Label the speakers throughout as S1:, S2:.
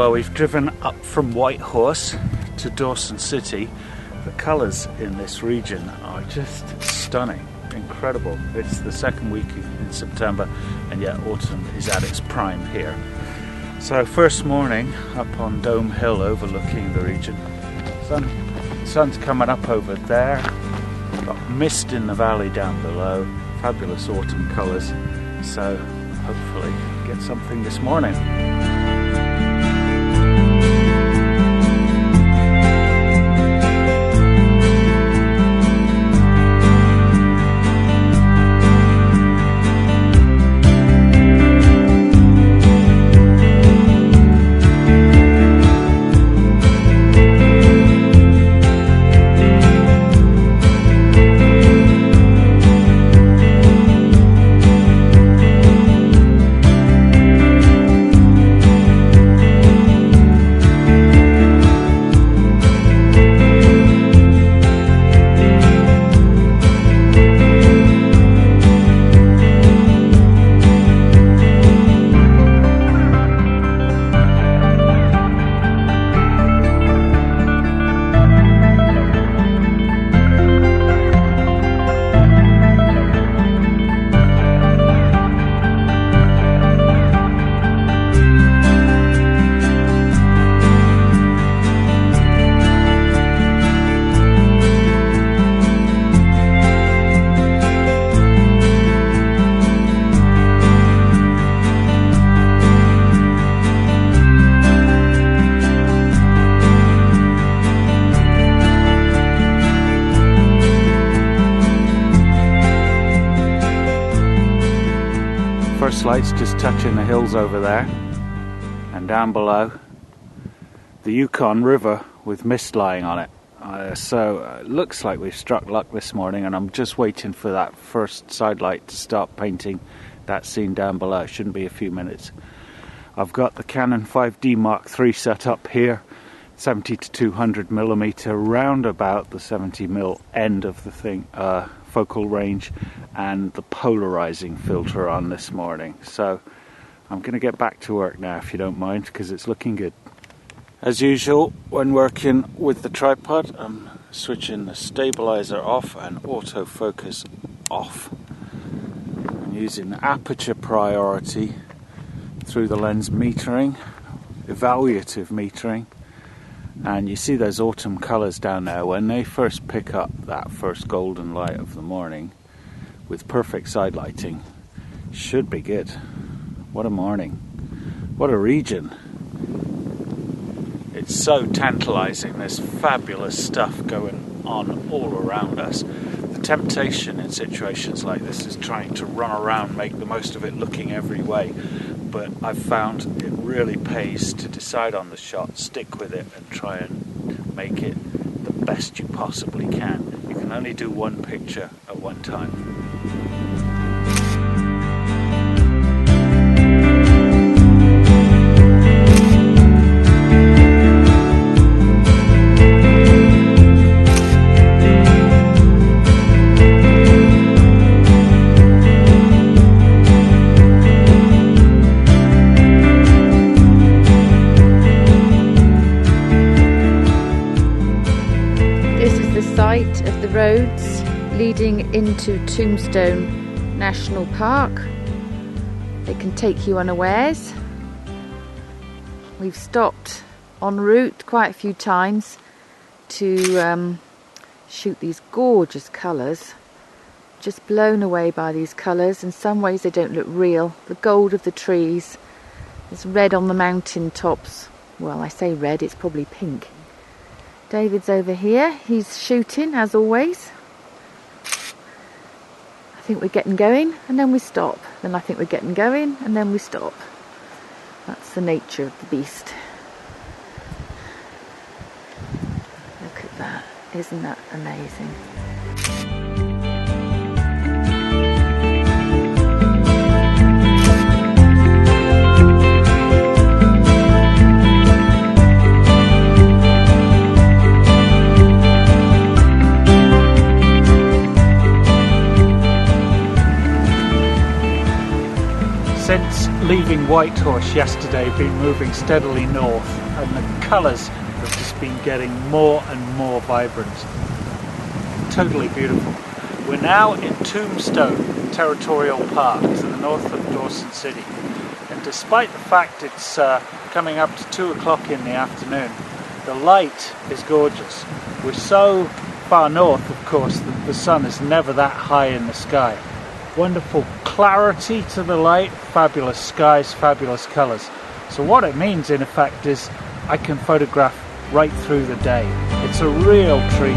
S1: Well, we've driven up from Whitehorse to Dawson City. The colours in this region are just stunning, incredible. It's the second week in September and yet autumn is at its prime here. So first morning up on Dome Hill overlooking the region. Sun's coming up over there. Got mist in the valley down below. Fabulous autumn colours. So hopefully get something this morning. First light's just touching the hills over there, and down below the Yukon River with mist lying on it. So it looks like we've struck luck this morning, and I'm just waiting for that first side light to start painting that scene down below. It shouldn't be a few minutes. I've got the Canon 5D Mark III set up here, 70 to 200 millimeter, round about the 70 mil end of the thing, focal range, and the polarizing filter on this morning. So I'm going to get back to work now, if you don't mind, because it's looking good. As usual, when working with the tripod, I'm switching the stabilizer off and autofocus off. I'm using aperture priority through the lens metering, evaluative metering, and you see those autumn colours down there. When they first pick up that first golden light of the morning with perfect side lighting, should be good. What a morning, what a region. It's so tantalising. There's fabulous stuff going on all around us. The temptation in situations like this is trying to run around, make the most of it, looking every way. But I've found it really pays to decide on the shot, stick with it, and try and make it the best you possibly can. You can only do one picture at one time.
S2: Of the roads leading into Tombstone National Park. They can take you unawares. We've stopped en route quite a few times to shoot these gorgeous colours. Just blown away by these colours. In some ways they don't look real. The gold of the trees, there's red on the mountain tops. Well, I say red, it's probably pink. David's over here, he's shooting as always. I think we're getting going and then we stop. Then I think we're getting going and then we stop. That's the nature of the beast. Look at that, isn't that amazing?
S1: Since leaving Whitehorse yesterday, been moving steadily north, and the colours have just been getting more and more vibrant. Totally beautiful. We're now in Tombstone Territorial Park to the north of Dawson City, and despite the fact it's coming up to 2 o'clock in the afternoon, the light is gorgeous. We're so far north, of course, that the sun is never that high in the sky. Wonderful clarity to the light, fabulous skies, fabulous colours. So what it means in effect is I can photograph right through the day. It's a real treat.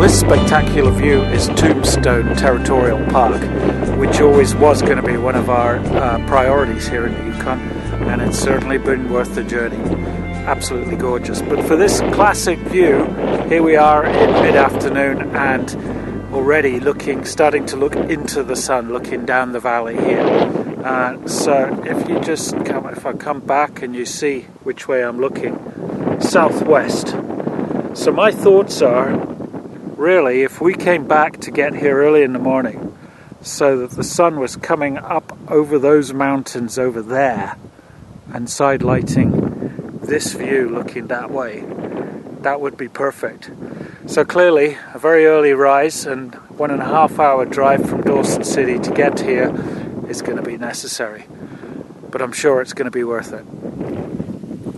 S1: This spectacular view is Tombstone Territorial Park, which always was going to be one of our priorities here in the Yukon, and it's certainly been worth the journey. Absolutely gorgeous. But for this classic view, here we are in mid-afternoon and already starting to look into the sun, looking down the valley here. So if I come back and you see which way I'm looking, southwest. So my thoughts are, really, if we came back to get here early in the morning so that the sun was coming up over those mountains over there and side lighting this view looking that way, that would be perfect. So clearly a very early rise and 1.5 hour drive from Dawson City to get here is going to be necessary, but I'm sure it's going to be worth it.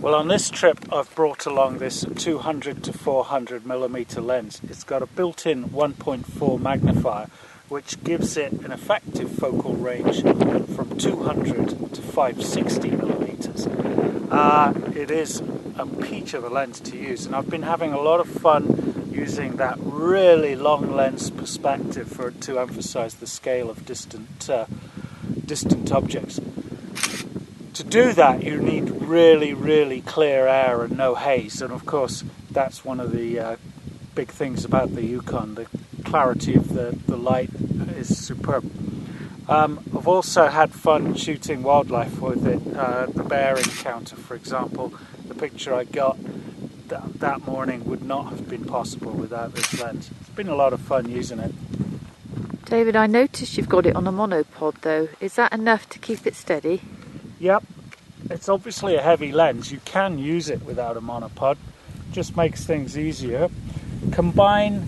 S1: Well, on this trip I've brought along this 200 to 400 millimeter lens. It's got a built-in 1.4 magnifier, which gives it an effective focal range from 200 to 560 millimeters. It is a peach of a lens to use, and I've been having a lot of fun using that really long lens perspective to emphasize the scale of distant objects. To do that, you need really, really clear air and no haze, and of course that's one of the big things about the Yukon. The clarity of the light is superb. I've also had fun shooting wildlife with it. The bear encounter, for example, the picture I got that morning would not have been possible without this lens. It's been a lot of fun using it.
S2: David, I noticed you've got it on a monopod though. Is that enough to keep it steady?
S1: Yep, it's obviously a heavy lens. You can use it without a monopod. Just makes things easier. Combine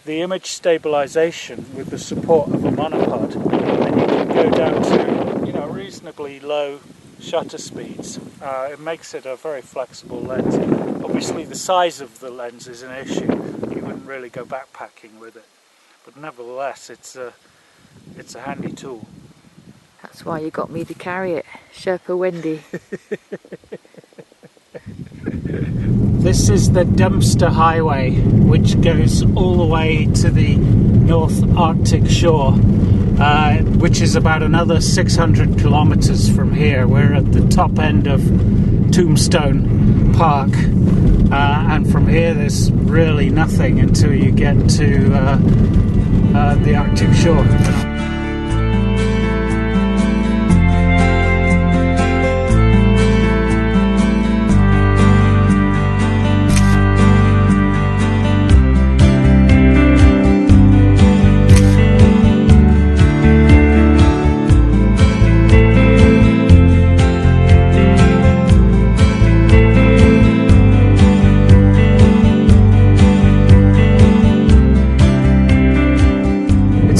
S1: the image stabilization with the support of a monopod, and you can go down to reasonably low shutter speeds. It makes it a very flexible lens. Obviously the size of the lens is an issue. You wouldn't really go backpacking with it, but nevertheless it's a handy tool.
S2: That's why you got me to carry it, Sherpa Wendy.
S1: This is the Dumpster Highway, which goes all the way to the North Arctic shore, which is about another 600 kilometers from here. We're at the top end of Tombstone Park, and from here there's really nothing until you get to the Arctic shore.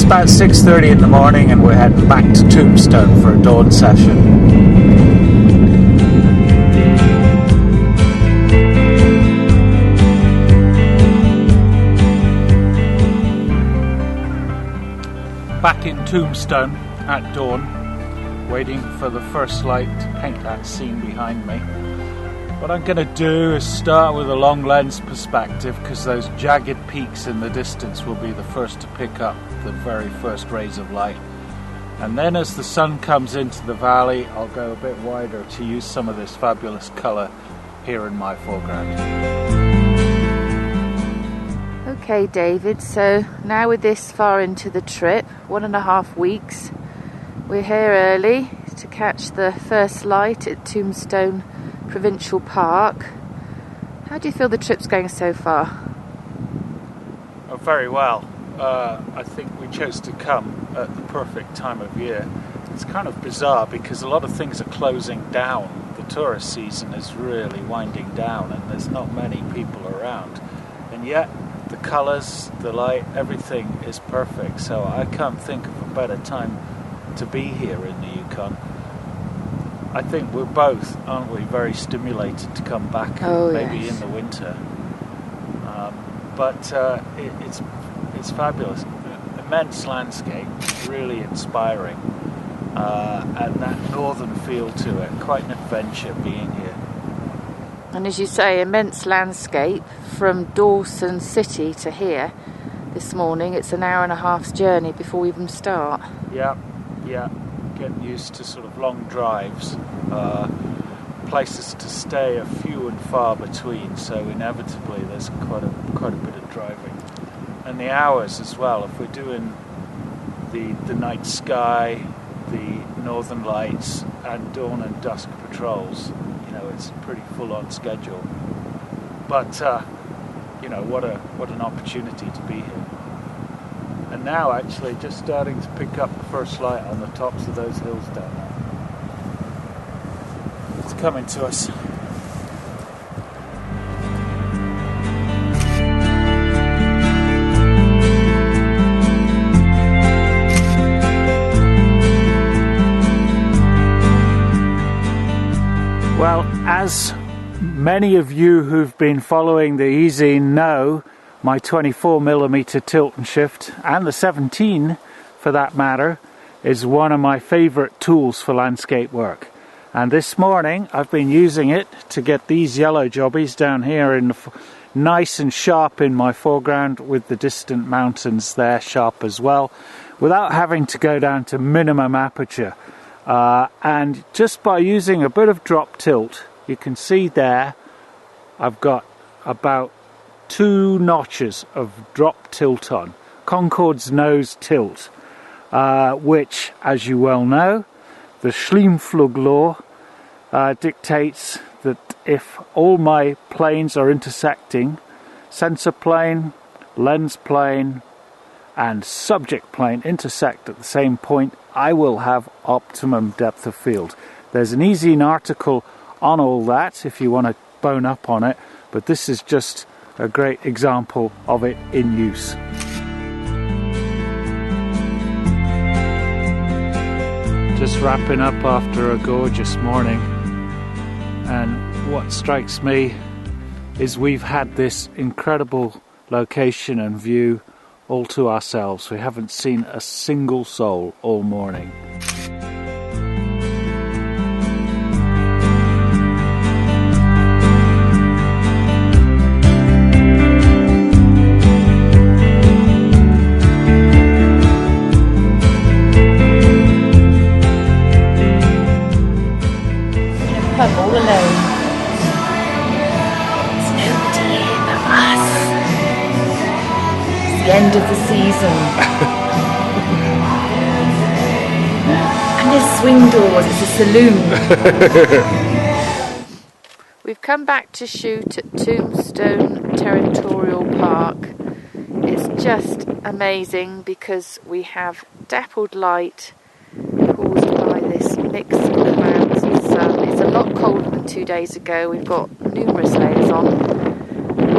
S1: About 6:30 in the morning, and we're heading back to Tombstone for a dawn session. Back in Tombstone at dawn, waiting for the first light to paint that scene behind me. What I'm going to do is start with a long lens perspective, because those jagged peaks in the distance will be the first to pick up the very first rays of light. And then as the sun comes into the valley, I'll go a bit wider to use some of this fabulous colour here in my foreground.
S2: Okay, David, so now we're this far into the trip, 1.5 weeks. We're here early to catch the first light at Tombstone Provincial Park. How do you feel the trip's going so far?
S1: Oh, very well. I think we chose to come at the perfect time of year. It's kind of bizarre because a lot of things are closing down. The tourist season is really winding down and there's not many people around. And yet the colours, the light, everything is perfect. So I can't think of a better time to be here in the Yukon. I think we're both, aren't we, very stimulated to come back, maybe
S2: yes.
S1: in the winter. But it's fabulous. Immense landscape, really inspiring, and that northern feel to it. Quite an adventure being here.
S2: And as you say, immense landscape from Dawson City to here. This morning, it's an 1.5 hour journey before we even start.
S1: Yeah. Getting used to sort of long drives. Places to stay are few and far between, so inevitably there's quite a bit of driving. And the hours as well. If we're doing the night sky, the northern lights, and dawn and dusk patrols, it's a pretty full-on schedule. But what an opportunity to be here. And now actually just starting to pick up the first light on the tops of those hills down there. It's coming to us. Well, as many of you who've been following the Easy know, my 24mm tilt and shift, and the 17 for that matter, is one of my favourite tools for landscape work. And this morning I've been using it to get these yellow jobbies down here in nice and sharp in my foreground, with the distant mountains there sharp as well, without having to go down to minimum aperture. And just by using a bit of drop tilt, you can see there I've got about 2 notches of drop tilt on, Concord's nose tilt, which, as you well know, the Schlimmflug law dictates that if all my planes are intersecting, sensor plane, lens plane and subject plane intersect at the same point, I will have optimum depth of field. There's an easy article on all that if you want to bone up on it, but this is just a great example of it in use. Just wrapping up after a gorgeous morning, and what strikes me is we've had this incredible location and view all to ourselves. We haven't seen a single soul all morning.
S2: All alone. There's nobody here but us. It's the end of the season. And there's swing doors, it's a saloon. We've come back to shoot at Tombstone Territorial Park. It's just amazing because we have dappled light caused by this mix of clouds and sun. It's a lot colder than 2 days ago. We've got numerous layers on.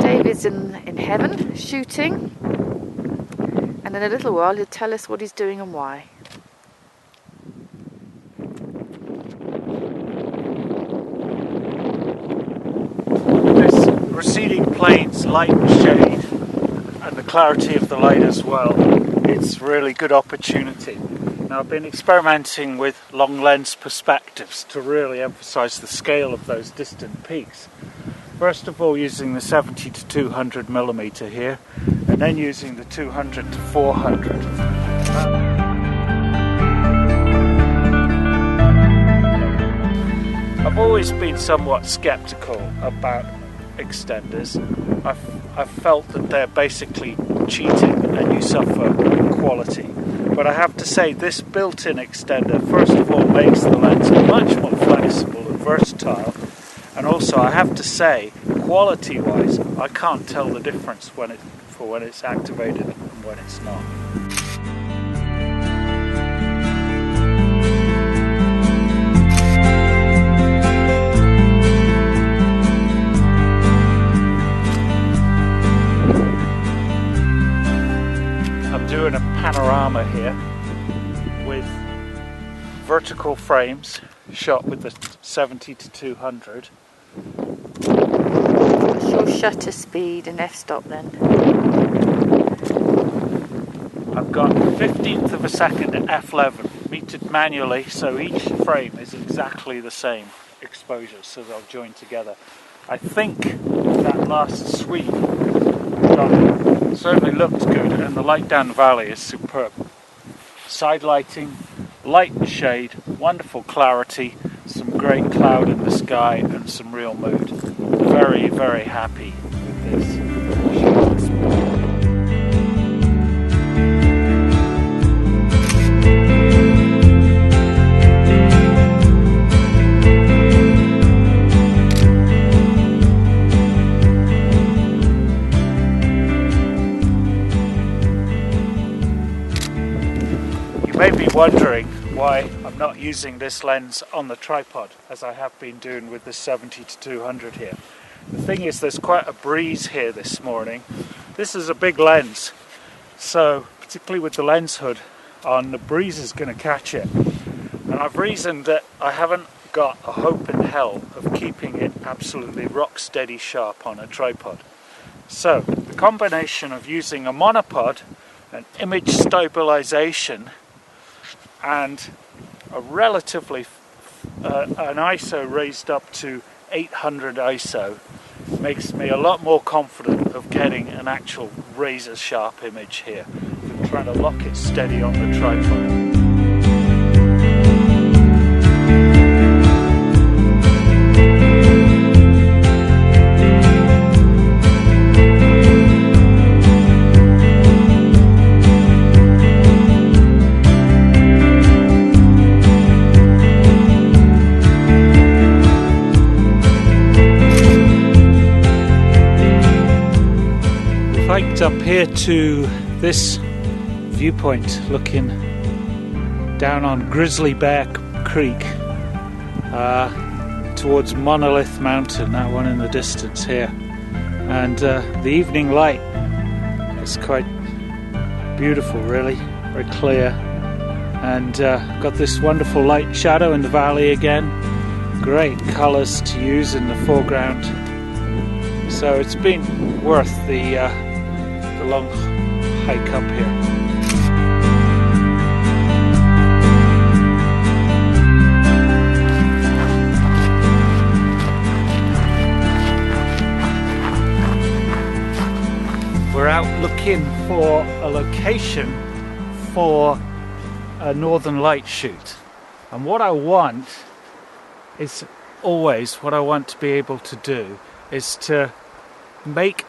S2: David's in heaven shooting, and in a little while he'll tell us what he's doing and why.
S1: This receding plains light and shade, and the clarity of the light as well, it's really good opportunity. Now, I've been experimenting with long lens perspectives to really emphasize the scale of those distant peaks. First of all, using the 70 to 200mm here, and then using the 200 to 400. I've always been somewhat skeptical about extenders. I've felt that they're basically cheating and you suffer quality. But I have to say, this built-in extender, first of all, makes the lens much more flexible and versatile. And also, I have to say, quality-wise, I can't tell the difference when it's activated and when it's not. Doing a panorama here with vertical frames shot with the 70-200.
S2: What's your shutter speed and f-stop then?
S1: I've got 15th of a second at f11 metered manually, so each frame is exactly the same exposure, so they'll join together. I think that last sweep certainly looks good, and the light down the valley is superb. Side lighting, light and shade, wonderful clarity, some great cloud in the sky and some real mood. Very, very happy with this. You may be wondering why I'm not using this lens on the tripod as I have been doing with the 70-200 here. The thing is, there's quite a breeze here this morning. This is a big lens, so particularly with the lens hood on, the breeze is going to catch it. And I've reasoned that I haven't got a hope in hell of keeping it absolutely rock steady sharp on a tripod. So the combination of using a monopod, an image stabilization, and a relatively an ISO raised up to 800 ISO makes me a lot more confident of getting an actual razor sharp image here than trying to lock it steady on the tripod. Hiked up here to this viewpoint looking down on Grizzly Bear Creek towards Monolith Mountain, that one in the distance here, and the evening light is quite beautiful, really, very clear, and got this wonderful light shadow in the valley again, great colours to use in the foreground, so it's been worth the long hike up here. We're out looking for a location for a Northern Light shoot, and what I want is always what I want to be able to do is to make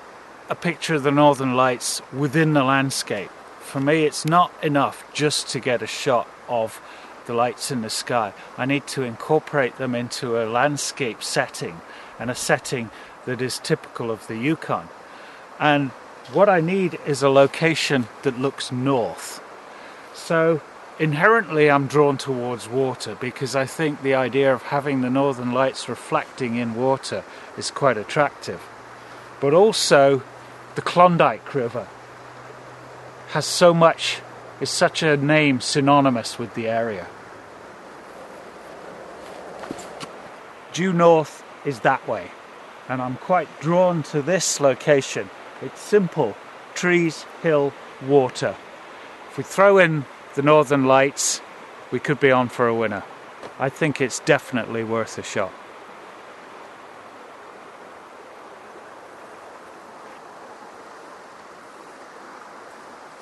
S1: a picture of the Northern Lights within the landscape. For me, it's not enough just to get a shot of the lights in the sky. I need to incorporate them into a landscape setting, and a setting that is typical of the Yukon. And what I need is a location that looks north. So inherently I'm drawn towards water, because I think the idea of having the Northern Lights reflecting in water is quite attractive. But also the Klondike River is such a name synonymous with the area. Due north is that way, and I'm quite drawn to this location. It's simple: trees, hill, water. If we throw in the Northern Lights, we could be on for a winner. I think it's definitely worth a shot.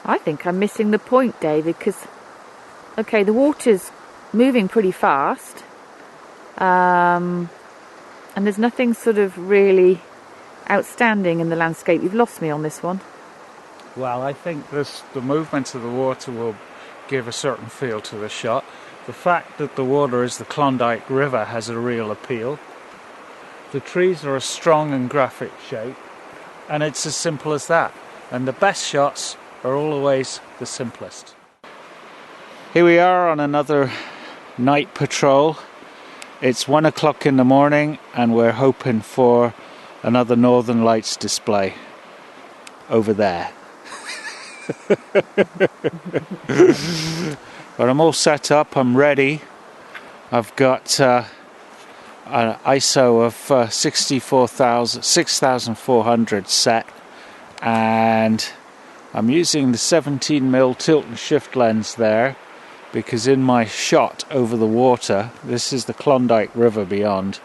S2: I think I'm missing the point, David, because, okay, the water's moving pretty fast, And there's nothing sort of really outstanding in the landscape. You've lost me on this one.
S1: Well, I think the movement of the water will give a certain feel to the shot. The fact that the water is the Klondike River has a real appeal. The trees are a strong and graphic shape, and it's as simple as that. And the best shots are always the simplest. Here we are on another night patrol. It's 1 o'clock in the morning, and we're hoping for another Northern Lights display over there. But I'm all set up, I'm ready. I've got an ISO of 6,400 set, and I'm using the 17mm tilt and shift lens there, because in my shot over the water, this is the Klondike River beyond,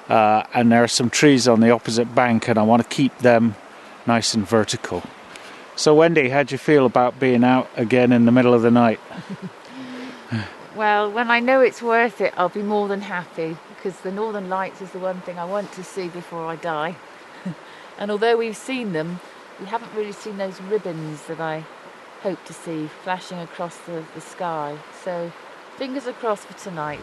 S1: and there are some trees on the opposite bank, and I want to keep them nice and vertical. So Wendy, how'd you feel about being out again in the middle of the night?
S2: Well, when I know it's worth it, I'll be more than happy, because the Northern Lights is the one thing I want to see before I die. And although we've seen them, we haven't really seen those ribbons that I hope to see flashing across the sky. So fingers crossed for tonight.